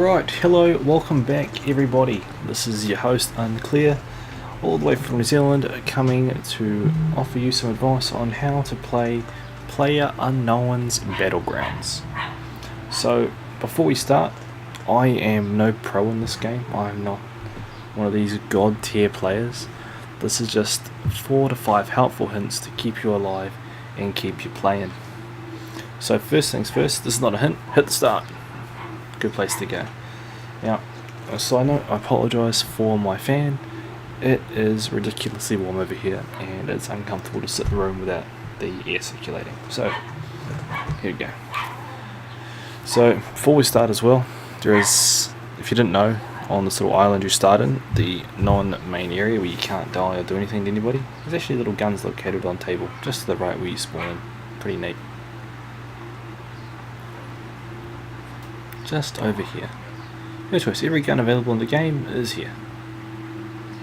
Alright, hello, welcome back everybody. This is your host Unclear, all the way from New Zealand, coming to offer you some advice on how to play PlayerUnknown's Battlegrounds. So, before we start, I am no pro in this game. I am not one of these god tier players. This is just 4 to 5 helpful hints to keep you alive and keep you playing. So first things first, this is not a hint, hit the start. Good place to go. Now, a side note, I apologise for my fan. It is ridiculously warm over here and it's uncomfortable to sit in the room without the air circulating. So, here we go. So, before we start as well, there is, if you didn't know, on this little island you start in, the non-main area where you can't die or do anything to anybody, there's actually little guns located on table, just to the right where you spawn in. Pretty neat. Just over here. No choice. Every gun available in the game is here.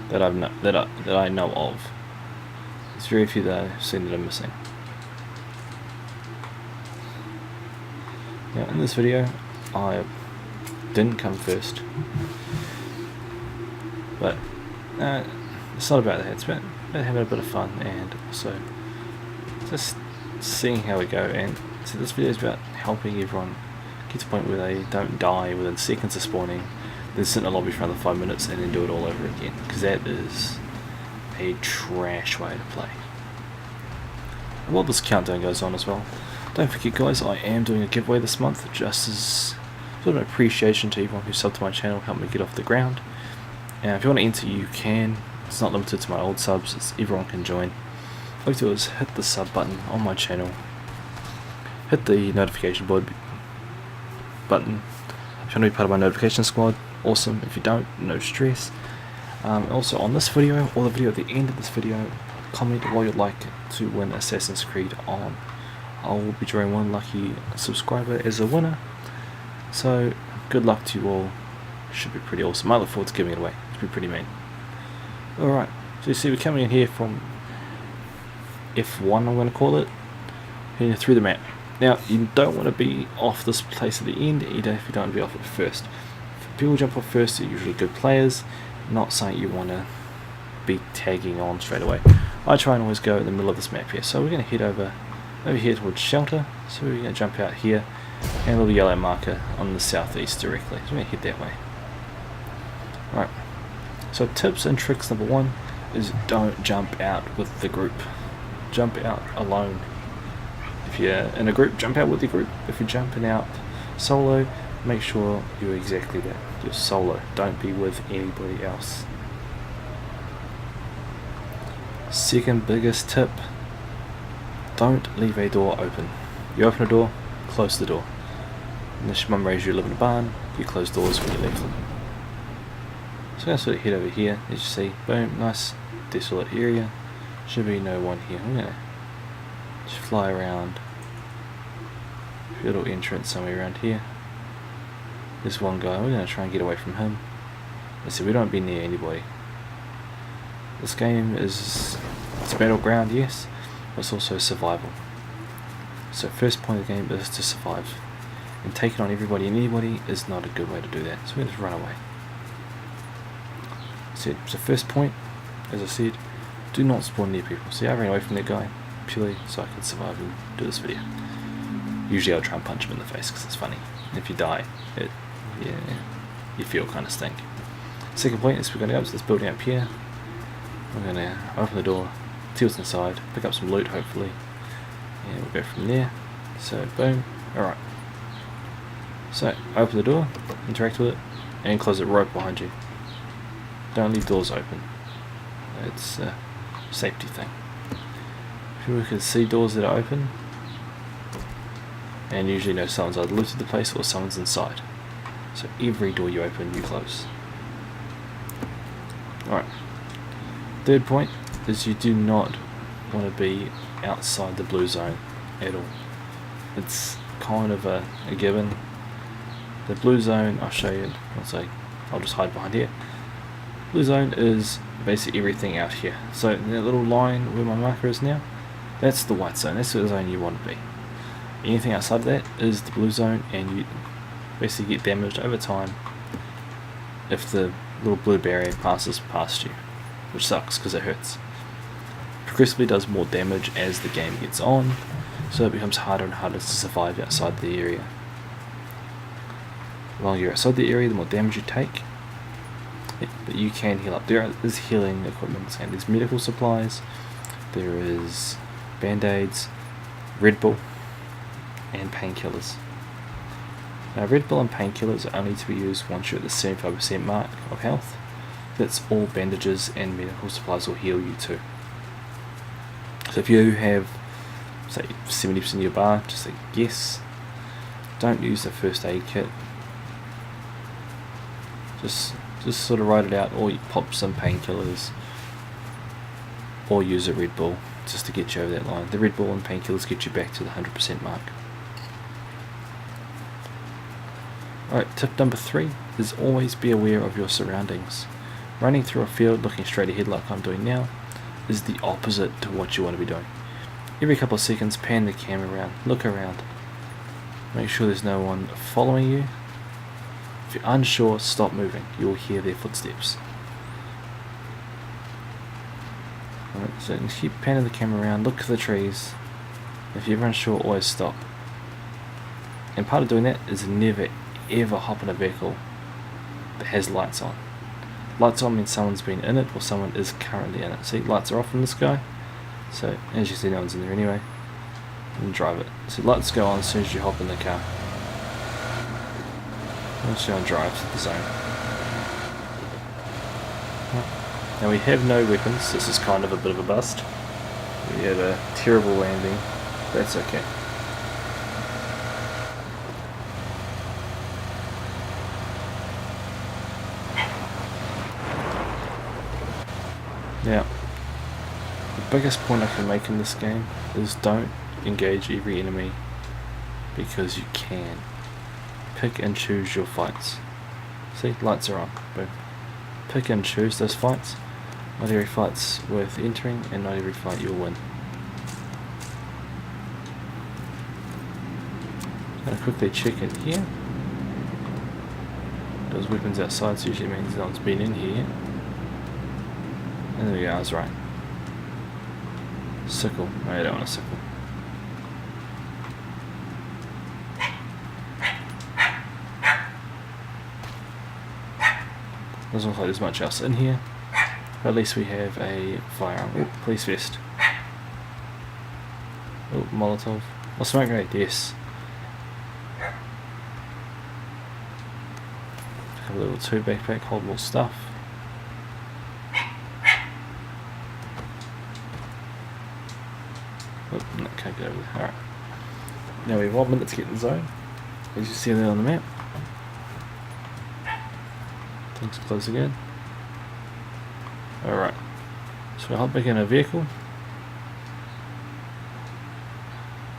That I know of. There's very few that I've seen that are missing. Now in this video, I didn't come first, but it's not about that. It's about having a bit of fun and also just seeing how we go. And so this video is about helping everyone to the point where they don't die within seconds of spawning, then sit in a lobby for another 5 minutes and then do it all over again, because that is a trash way to play. And while this countdown goes on as well, don't forget guys, I am doing a giveaway this month, just as sort of an appreciation to everyone who subbed to my channel, helped me get off the ground. And if you want to enter, you can. It's not limited to my old subs, everyone can join. All you do is hit the sub button on my channel, hit the notification button. If you want to be part of my notification squad, awesome. If you don't, no stress. Also on this video, or the video at the end of this video, comment what you'd like to win Assassin's Creed on. I will be drawing one lucky subscriber as a winner. So good luck to you all. Should be pretty awesome. I look forward to giving it away. It's be pretty mean. Alright, so you see we're coming in here from F1, I'm going to call it, and through the map. Now, you don't want to be off this place at the end, either if you don't want to be off at first. If people jump off first, they're usually good players, not something you want to be tagging on straight away. I try and always go in the middle of this map here, so we're going to head over here towards shelter, so we're going to jump out here, and a little yellow marker on the southeast directly, so we're going to head that way. Alright, so tips and tricks number 1 is don't jump out with the group. Jump out alone. If you're in a group, jump out with your group. If you're jumping out solo, make sure you're exactly that. You're solo. Don't be with anybody else. Second biggest tip, don't leave a door open. You open a door, close the door. Unless your mum raised you to live in a barn, you close doors when you leave them. So I'm going to sort of head over here, as you see, boom, nice desolate area. Should be no one here. I'm going to just fly around. Little entrance somewhere around here. There's one guy, we're going to try and get away from him. Let's see, we don't be near anybody. This game is, it's a battleground, yes, but it's also survival. So first point of the game is to survive. And taking on everybody and anybody is not a good way to do that. So we're going to just run away. So first point, as I said, do not spawn near people. See, I ran away from that guy purely so I can survive and do this video. Usually I'll try and punch him in the face because it's funny. If you die, you feel kind of stink. Second point is we're going to go up to this building up here. We're going to open the door, see what's inside, pick up some loot hopefully, and we'll go from there. So boom, alright. So open the door, interact with it, and close it right behind you. Don't leave doors open. It's a safety thing. People can see doors that are open and usually know someone's either looted the place or someone's inside. So every door you open, you close. Alright. Third point is you do not want to be outside the blue zone at all. It's kind of a given. The blue zone, I'll show you, I'll just hide behind here. Blue zone is basically everything out here. So that little line where my marker is now, that's the white zone. That's the zone you want to be. Anything outside of that is the blue zone, and you basically get damaged over time if the little blue barrier passes past you, which sucks because it hurts. Progressively does more damage as the game gets on, so it becomes harder and harder to survive outside the area. The longer you're outside the area, the more damage you take. But you can heal up. There is healing equipment, and there's medical supplies, there is band-aids, Red Bull, and painkillers. Now Red Bull and painkillers are only to be used once you're at the 75% mark of health. That's all bandages and medical supplies will heal you too. So if you have, say, 70% of your bar, just say yes. Don't use the first aid kit. Just sort of write it out, or you pop some painkillers, or use a Red Bull just to get you over that line. The Red Bull and painkillers get you back to the 100% mark. Alright, tip number 3 is always be aware of your surroundings. Running through a field looking straight ahead like I'm doing now is the opposite to what you want to be doing. Every couple of seconds, pan the camera around, look around, make sure there's no one following you. If you're unsure, stop moving, you'll hear their footsteps. Alright, so keep panning the camera around, look at the trees. If you're unsure, always stop. And part of doing that is never ever hop in a vehicle that has lights on. Lights on means someone's been in it or someone is currently in it. See, lights are off in the sky, so as you see, no one's in there anyway. And drive it. So lights go on as soon as you hop in the car. Once you're on drive to the zone. Now we have no weapons. This is kind of a bit of a bust. We had a terrible landing. That's okay. Now, the biggest point I can make in this game is don't engage every enemy because you can. Pick and choose your fights. See, lights are on. Boom. Pick and choose those fights. Not every fight's worth entering, and not every fight you'll win. I'm going to quickly check in here. Those weapons outside so usually means no one's been in here yet. And there we go, I was right. Sickle. No, I don't want a sickle. Doesn't look like there's much else in here. But at least we have a firearm. Oh, police vest. Oh, Molotov. Oh, smoke grenade, yes. Have a little 2 backpack, hold more stuff. Oh, no, can't get over there. Alright. Now we have 1 minute to get in the zone. As you see there on the map. Things close again. Alright. So we'll hop back in a vehicle.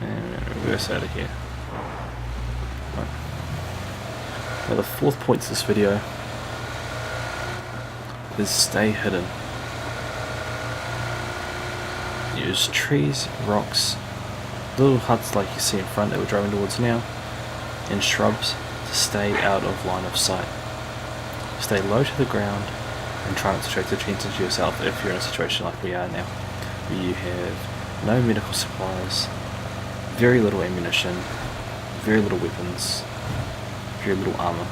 And reverse out of here. Right. Now the 4th point to this video is stay hidden. Use trees, rocks, little huts like you see in front that we're driving towards now, and shrubs to stay out of line of sight. Stay low to the ground and try not to attract attention to yourself if you're in a situation like we are now, where you have no medical supplies, very little ammunition, very little weapons, very little armor.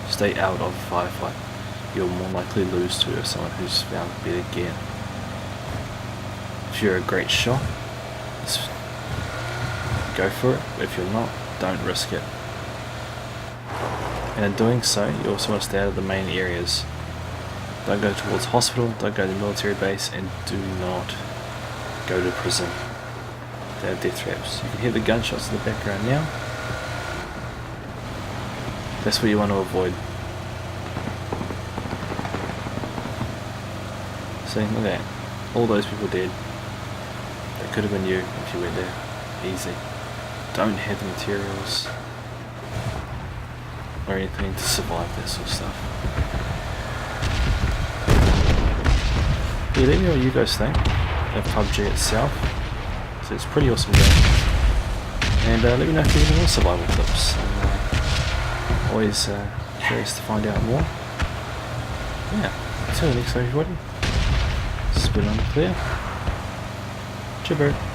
Stay out of a firefight. You'll more likely lose to someone who's found better gear. If you're a great shot, go for it. If you're not, don't risk it. And in doing so, you also want to stay out of the main areas. Don't go towards hospital, don't go to the military base, and do not go to prison. They have death traps. You can hear the gunshots in the background now. That's what you want to avoid. See, look at that. All those people dead. That could have been you if you went there. Easy. Don't have the materials or anything to survive that sort of stuff. Yeah, let me know what you guys think of PUBG itself. So it's a pretty awesome game. And let me know if you have any more survival tips. I'm always curious to find out more. yeah, until next time everybody, spin on the clear. Chipper.